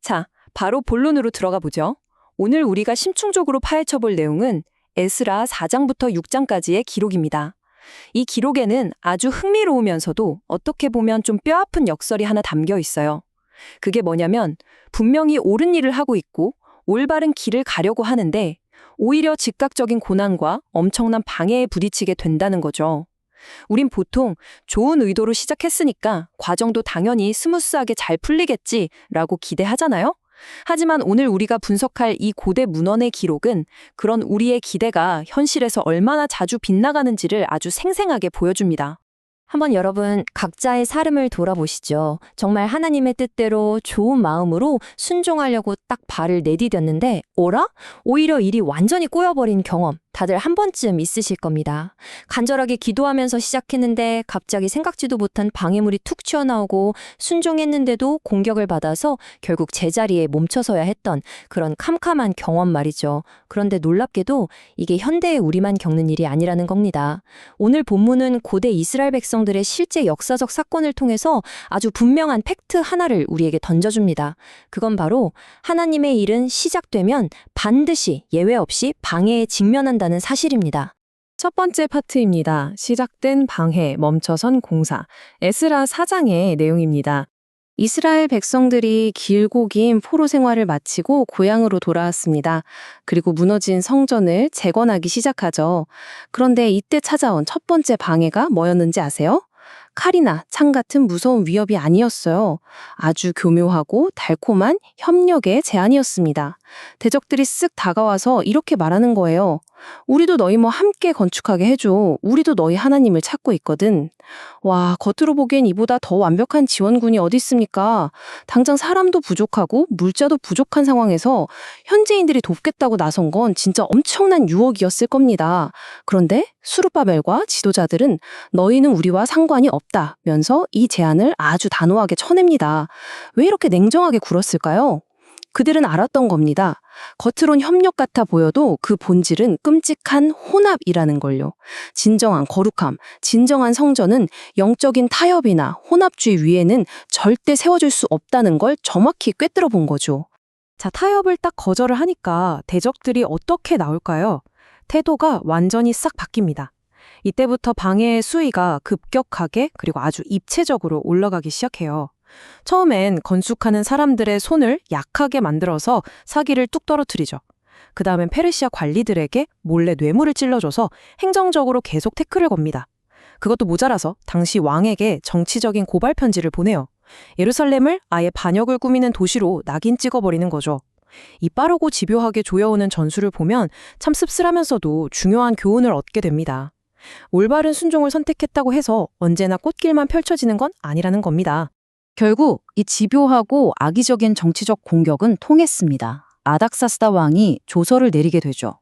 자, 바로 본론으로 들어가 보죠. 오늘 우리가 심층적으로 파헤쳐 볼 내용은 에스라 4장부터 6장까지의 기록입니다. 이 기록에는 아주 흥미로우면서도 어떻게 보면 좀 뼈아픈 역설이 하나 담겨 있어요. 그게 뭐냐면 분명히 옳은 일을 하고 있고 올바른 길을 가려고 하는데 오히려 즉각적인 고난과 엄청난 방해에 부딪히게 된다는 거죠. 우린 보통 좋은 의도로 시작했으니까 과정도 당연히 스무스하게 잘 풀리겠지라고 기대하잖아요? 하지만 오늘 우리가 분석할 이 고대 문헌의 기록은 그런 우리의 기대가 현실에서 얼마나 자주 빗나가는지를 아주 생생하게 보여줍니다. 한번 여러분 각자의 삶을 돌아보시죠. 정말 하나님의 뜻대로 좋은 마음으로 순종하려고 딱 발을 내디뎠는데 어라? 오히려 일이 완전히 꼬여버린 경험 다들 한 번쯤 있으실 겁니다. 간절하게 기도하면서 시작했는데 갑자기 생각지도 못한 방해물이 툭 튀어나오고 순종했는데도 공격을 받아서 결국 제자리에 멈춰서야 했던 그런 캄캄한 경험 말이죠. 그런데 놀랍게도 이게 현대의 우리만 겪는 일이 아니라는 겁니다. 오늘 본문은 고대 이스라엘 백성들의 실제 역사적 사건을 통해서 아주 분명한 팩트 하나를 우리에게 던져줍니다. 그건 바로 하나님의 일은 시작되면 반드시 예외 없이 방해에 직면한다는 사실입니다. 첫 번째 파트입니다. 시작된 방해, 멈춰선 공사. 에스라 4장의 내용입니다. 이스라엘 백성들이 길고 긴 포로 생활을 마치고 고향으로 돌아왔습니다. 그리고 무너진 성전을 재건하기 시작하죠. 그런데 이때 찾아온 첫 번째 방해가 뭐였는지 아세요? 칼이나 창 같은 무서운 위협이 아니었어요. 아주 교묘하고 달콤한 협력의 제안이었습니다. 대적들이 쓱 다가와서 이렇게 말하는 거예요. 우리도 너희 함께 건축하게 해줘. 우리도 너희 하나님을 찾고 있거든. 와, 겉으로 보기엔 이보다 더 완벽한 지원군이 어디 있습니까? 당장 사람도 부족하고 물자도 부족한 상황에서 현지인들이 돕겠다고 나선 건 진짜 엄청난 유혹이었을 겁니다. 그런데 수르바벨과 지도자들은 너희는 우리와 상관이 없다면서 이 제안을 아주 단호하게 쳐냅니다. 왜 이렇게 냉정하게 굴었을까요? 그들은 알았던 겁니다. 겉으론 협력 같아 보여도 그 본질은 끔찍한 혼합이라는 걸요. 진정한 거룩함, 진정한 성전은 영적인 타협이나 혼합주의 위에는 절대 세워줄 수 없다는 걸 정확히 꿰뚫어 본 거죠. 자, 타협을 딱 거절을 하니까 대적들이 어떻게 나올까요? 태도가 완전히 싹 바뀝니다. 이때부터 방해의 수위가 급격하게 그리고 아주 입체적으로 올라가기 시작해요. 처음엔 건축하는 사람들의 손을 약하게 만들어서 사기를 뚝 떨어뜨리죠. 그 다음엔 페르시아 관리들에게 몰래 뇌물을 찔러줘서 행정적으로 계속 태클을 겁니다. 그것도 모자라서 당시 왕에게 정치적인 고발 편지를 보내요. 예루살렘을 아예 반역을 꾸미는 도시로 낙인 찍어버리는 거죠. 이 빠르고 집요하게 조여오는 전술을 보면 참 씁쓸하면서도 중요한 교훈을 얻게 됩니다. 올바른 순종을 선택했다고 해서 언제나 꽃길만 펼쳐지는 건 아니라는 겁니다. 결국 이 집요하고 악의적인 정치적 공격은 통했습니다. 아닥사스다 왕이 조서를 내리게 되죠.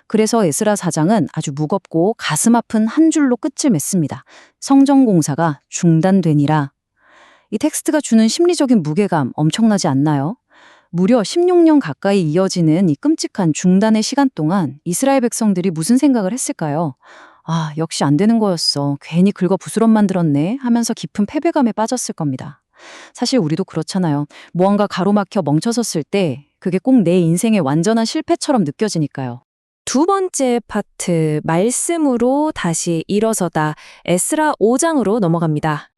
그래서 에스라 4장은 아주 무겁고 가슴 아픈 한 줄로 끝을 맺습니다. 성전 공사가 중단되니라. 이 텍스트가 주는 심리적인 무게감 엄청나지 않나요? 무려 16년 가까이 이어지는 이 끔찍한 중단의 시간 동안 이스라엘 백성들이 무슨 생각을 했을까요? 아, 역시 안 되는 거였어. 괜히 긁어 부스럼 만들었네 하면서 깊은 패배감에 빠졌을 겁니다. 사실 우리도 그렇잖아요. 무언가 가로막혀 멈춰섰을 때 그게 꼭 내 인생의 완전한 실패처럼 느껴지니까요. 두 번째 파트, 말씀으로 다시 일어서다. 에스라 5장으로 넘어갑니다.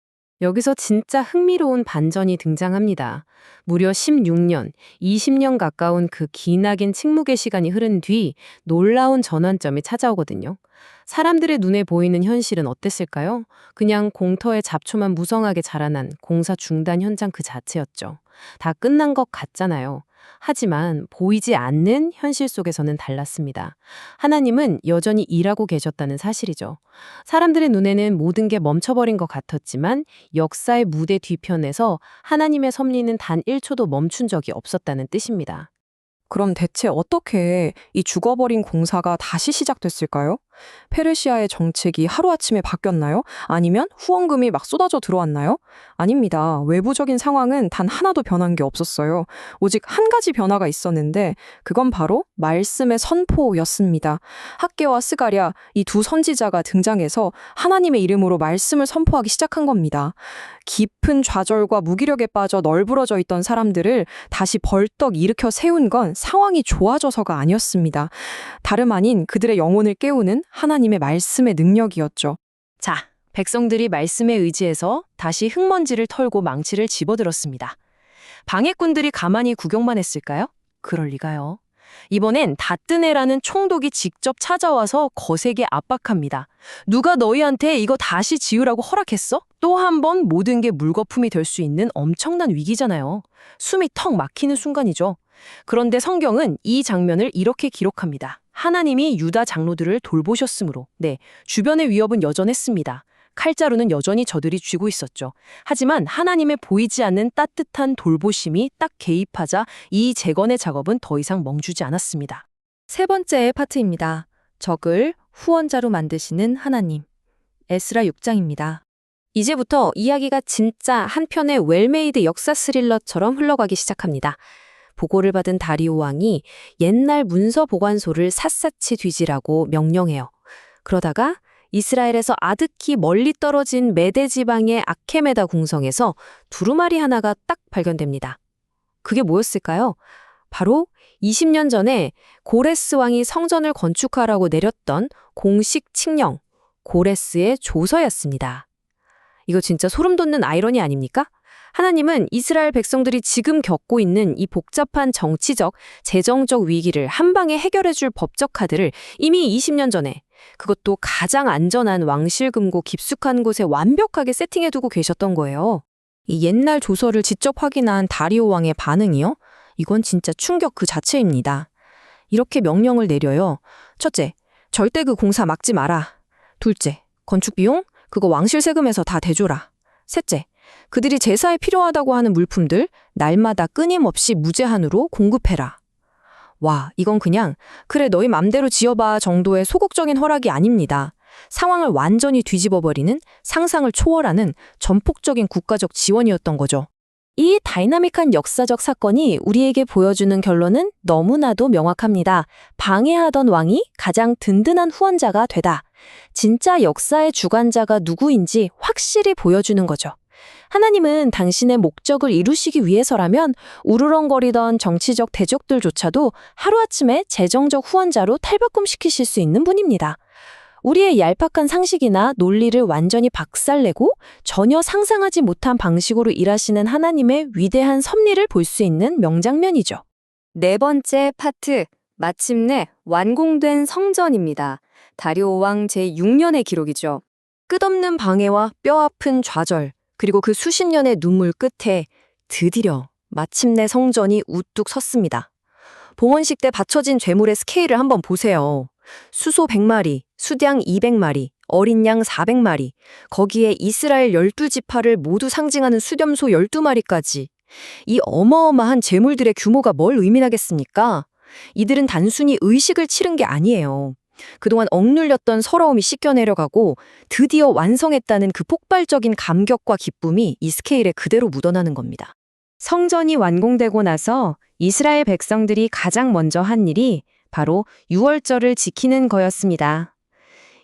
여기서 진짜 흥미로운 반전이 등장합니다. 무려 16년, 20년 가까운 그 기나긴 침묵의 시간이 흐른 뒤 놀라운 전환점이 찾아오거든요. 사람들의 눈에 보이는 현실은 어땠을까요? 그냥 공터에 잡초만 무성하게 자라난 공사 중단 현장 그 자체였죠. 다 끝난 것 같잖아요. 하지만 보이지 않는 현실 속에서는 달랐습니다. 하나님은 여전히 일하고 계셨다는 사실이죠. 사람들의 눈에는 모든 게 멈춰버린 것 같았지만 역사의 무대 뒤편에서 하나님의 섭리는 단 1초도 멈춘 적이 없었다는 뜻입니다. 그럼 대체 어떻게 이 죽어버린 공사가 다시 시작됐을까요? 페르시아의 정책이 하루아침에 바뀌었나요? 아니면 후원금이 막 쏟아져 들어왔나요? 아닙니다. 외부적인 상황은 단 하나도 변한 게 없었어요. 오직 한 가지 변화가 있었는데 그건 바로 말씀의 선포였습니다. 학개와 스가랴 이 두 선지자가 등장해서 하나님의 이름으로 말씀을 선포하기 시작한 겁니다. 깊은 좌절과 무기력에 빠져 널브러져 있던 사람들을 다시 벌떡 일으켜 세운 건 상황이 좋아져서가 아니었습니다. 다름 아닌 그들의 영혼을 깨우는 하나님의 말씀의 능력이었죠. 자, 백성들이 말씀에 의지해서 다시 흙먼지를 털고 망치를 집어들었습니다. 방해꾼들이 가만히 구경만 했을까요? 그럴 리가요. 이번엔 다뜨네라는 총독이 직접 찾아와서 거세게 압박합니다. 누가 너희한테 이거 다시 지으라고 허락했어? 또 한 번 모든 게 물거품이 될 수 있는 엄청난 위기잖아요. 숨이 턱 막히는 순간이죠. 그런데 성경은 이 장면을 이렇게 기록합니다. 하나님이 유다 장로들을 돌보셨으므로. 네, 주변의 위협은 여전했습니다. 칼자루는 여전히 저들이 쥐고 있었죠. 하지만 하나님의 보이지 않는 따뜻한 돌보심이 딱 개입하자 이 재건의 작업은 더 이상 멈추지 않았습니다. 세 번째 파트입니다. 적을 후원자로 만드시는 하나님. 에스라 6장입니다. 이제부터 이야기가 진짜 한 편의 웰메이드 역사 스릴러처럼 흘러가기 시작합니다. 보고를 받은 다리오 왕이 옛날 문서 보관소를 샅샅이 뒤지라고 명령해요. 그러다가 이스라엘에서 아득히 멀리 떨어진 메데 지방의 아케메다 궁성에서 두루마리 하나가 딱 발견됩니다. 그게 뭐였을까요? 바로 20년 전에 고레스 왕이 성전을 건축하라고 내렸던 공식 칙령, 고레스의 조서였습니다. 이거 진짜 소름 돋는 아이러니 아닙니까? 하나님은 이스라엘 백성들이 지금 겪고 있는 이 복잡한 정치적, 재정적 위기를 한 방에 해결해줄 법적 카드를 이미 20년 전에 그것도 가장 안전한 왕실금고 깊숙한 곳에 완벽하게 세팅해두고 계셨던 거예요. 이 옛날 조서를 직접 확인한 다리오 왕의 반응이요? 이건 진짜 충격 그 자체입니다. 이렇게 명령을 내려요. 첫째, 절대 그 공사 막지 마라. 둘째, 건축 비용? 그거 왕실 세금에서 다 대줘라. 셋째, 그들이 제사에 필요하다고 하는 물품들 날마다 끊임없이 무제한으로 공급해라. 와, 이건 그냥 그래 너희 맘대로 지어봐 정도의 소극적인 허락이 아닙니다. 상황을 완전히 뒤집어버리는 상상을 초월하는 전폭적인 국가적 지원이었던 거죠. 이 다이나믹한 역사적 사건이 우리에게 보여주는 결론은 너무나도 명확합니다. 방해하던 왕이 가장 든든한 후원자가 되다. 진짜 역사의 주관자가 누구인지 확실히 보여주는 거죠. 하나님은 당신의 목적을 이루시기 위해서라면 우르렁거리던 정치적 대적들조차도 하루아침에 재정적 후원자로 탈바꿈시키실 수 있는 분입니다. 우리의 얄팍한 상식이나 논리를 완전히 박살내고 전혀 상상하지 못한 방식으로 일하시는 하나님의 위대한 섭리를 볼 수 있는 명장면이죠. 네 번째 파트, 마침내 완공된 성전입니다. 다리오 왕 제6년의 기록이죠. 끝없는 방해와 뼈아픈 좌절, 그리고 그 수십 년의 눈물 끝에 드디어 마침내 성전이 우뚝 섰습니다. 봉헌식 때 바쳐진 제물의 스케일을 한번 보세요. 수소 100마리, 수량 200마리, 어린 양 400마리, 거기에 이스라엘 12지파를 모두 상징하는 수렴소 12마리까지. 이 어마어마한 제물들의 규모가 뭘 의미하겠습니까? 이들은 단순히 의식을 치른 게 아니에요. 그동안 억눌렸던 서러움이 씻겨내려가고 드디어 완성했다는 그 폭발적인 감격과 기쁨이 이 스케일에 그대로 묻어나는 겁니다. 성전이 완공되고 나서 이스라엘 백성들이 가장 먼저 한 일이 바로 유월절을 지키는 거였습니다.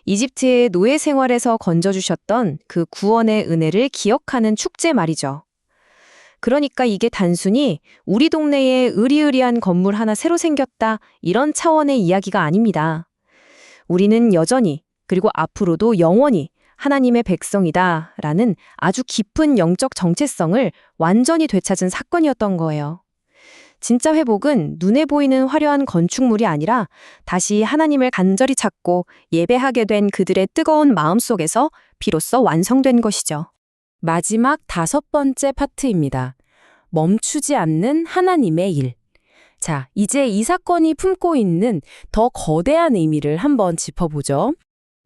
이집트의 노예 생활에서 건져주셨던 그 구원의 은혜를 기억하는 축제 말이죠. 그러니까 이게 단순히 우리 동네에 으리으리한 건물 하나 새로 생겼다 이런 차원의 이야기가 아닙니다. 우리는 여전히 그리고 앞으로도 영원히 하나님의 백성이다 라는 아주 깊은 영적 정체성을 완전히 되찾은 사건이었던 거예요. 진짜 회복은 눈에 보이는 화려한 건축물이 아니라 다시 하나님을 간절히 찾고 예배하게 된 그들의 뜨거운 마음 속에서 비로소 완성된 것이죠. 마지막 5번째 파트입니다. 멈추지 않는 하나님의 일. 자, 이제 이 사건이 품고 있는 더 거대한 의미를 한번 짚어보죠.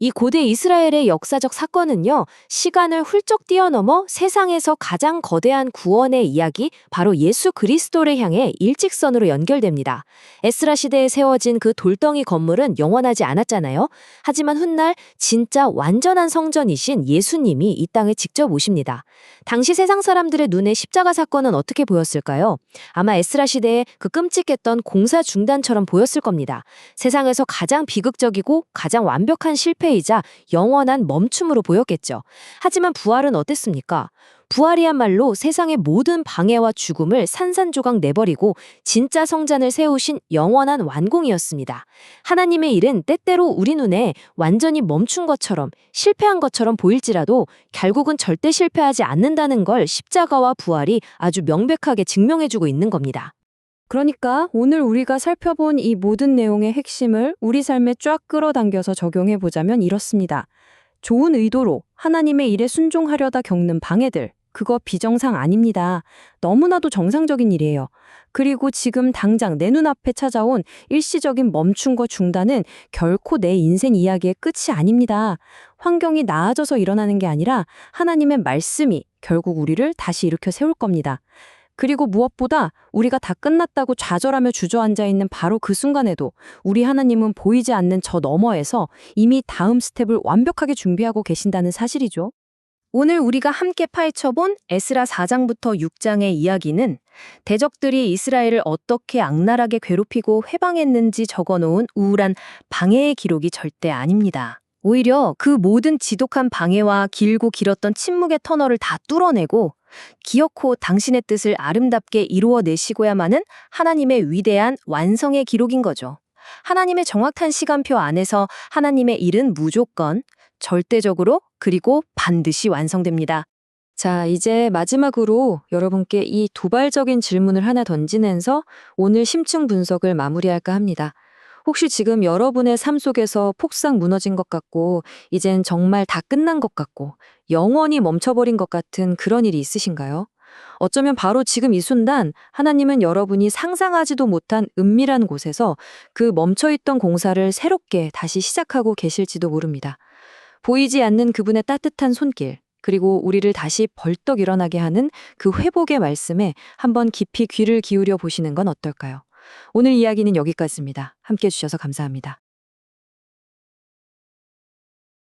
이 고대 이스라엘의 역사적 사건은요, 시간을 훌쩍 뛰어넘어 세상에서 가장 거대한 구원의 이야기, 바로 예수 그리스도를 향해 일직선으로 연결됩니다. 에스라 시대에 세워진 그 돌덩이 건물은 영원하지 않았잖아요. 하지만 훗날 진짜 완전한 성전이신 예수님이 이 땅에 직접 오십니다. 당시 세상 사람들의 눈에 십자가 사건은 어떻게 보였을까요? 아마 에스라 시대의 그 끔찍했던 공사 중단처럼 보였을 겁니다. 세상에서 가장 비극적이고 가장 완벽한 실패이자 영원한 멈춤으로 보였겠죠. 하지만 부활은 어땠습니까? 부활이야말로 세상의 모든 방해와 죽음을 산산조각 내버리고 진짜 성전을 세우신 영원한 완공이었습니다. 하나님의 일은 때때로 우리 눈에 완전히 멈춘 것처럼, 실패한 것처럼 보일지라도 결국은 절대 실패하지 않는다는 걸 십자가와 부활이 아주 명백하게 증명해주고 있는 겁니다. 그러니까 오늘 우리가 살펴본 이 모든 내용의 핵심을 우리 삶에 쫙 끌어당겨서 적용해 보자면 이렇습니다. 좋은 의도로 하나님의 일에 순종하려다 겪는 방해들, 그거 비정상 아닙니다. 너무나도 정상적인 일이에요. 그리고 지금 당장 내 눈앞에 찾아온 일시적인 멈춤과 중단은 결코 내 인생 이야기의 끝이 아닙니다. 환경이 나아져서 일어나는 게 아니라 하나님의 말씀이 결국 우리를 다시 일으켜 세울 겁니다. 그리고 무엇보다 우리가 다 끝났다고 좌절하며 주저앉아 있는 바로 그 순간에도 우리 하나님은 보이지 않는 저 너머에서 이미 다음 스텝을 완벽하게 준비하고 계신다는 사실이죠. 오늘 우리가 함께 파헤쳐본 에스라 4장부터 6장의 이야기는 대적들이 이스라엘을 어떻게 악랄하게 괴롭히고 회방했는지 적어놓은 우울한 방해의 기록이 절대 아닙니다. 오히려 그 모든 지독한 방해와 길고 길었던 침묵의 터널을 다 뚫어내고 기어코 당신의 뜻을 아름답게 이루어내시고야마는 하나님의 위대한 완성의 기록인 거죠. 하나님의 정확한 시간표 안에서 하나님의 일은 무조건, 절대적으로, 그리고 반드시 완성됩니다. 자, 이제 마지막으로 여러분께 이 도발적인 질문을 하나 던지면서 오늘 심층 분석을 마무리할까 합니다. 혹시 지금 여러분의 삶 속에서 폭삭 무너진 것 같고, 이젠 정말 다 끝난 것 같고, 영원히 멈춰버린 것 같은 그런 일이 있으신가요? 어쩌면 바로 지금 이 순간 하나님은 여러분이 상상하지도 못한 은밀한 곳에서 그 멈춰있던 공사를 새롭게 다시 시작하고 계실지도 모릅니다. 보이지 않는 그분의 따뜻한 손길, 그리고 우리를 다시 벌떡 일어나게 하는 그 회복의 말씀에 한번 깊이 귀를 기울여 보시는 건 어떨까요? 오늘 이야기는 여기까지입니다. 함께 해주셔서 감사합니다.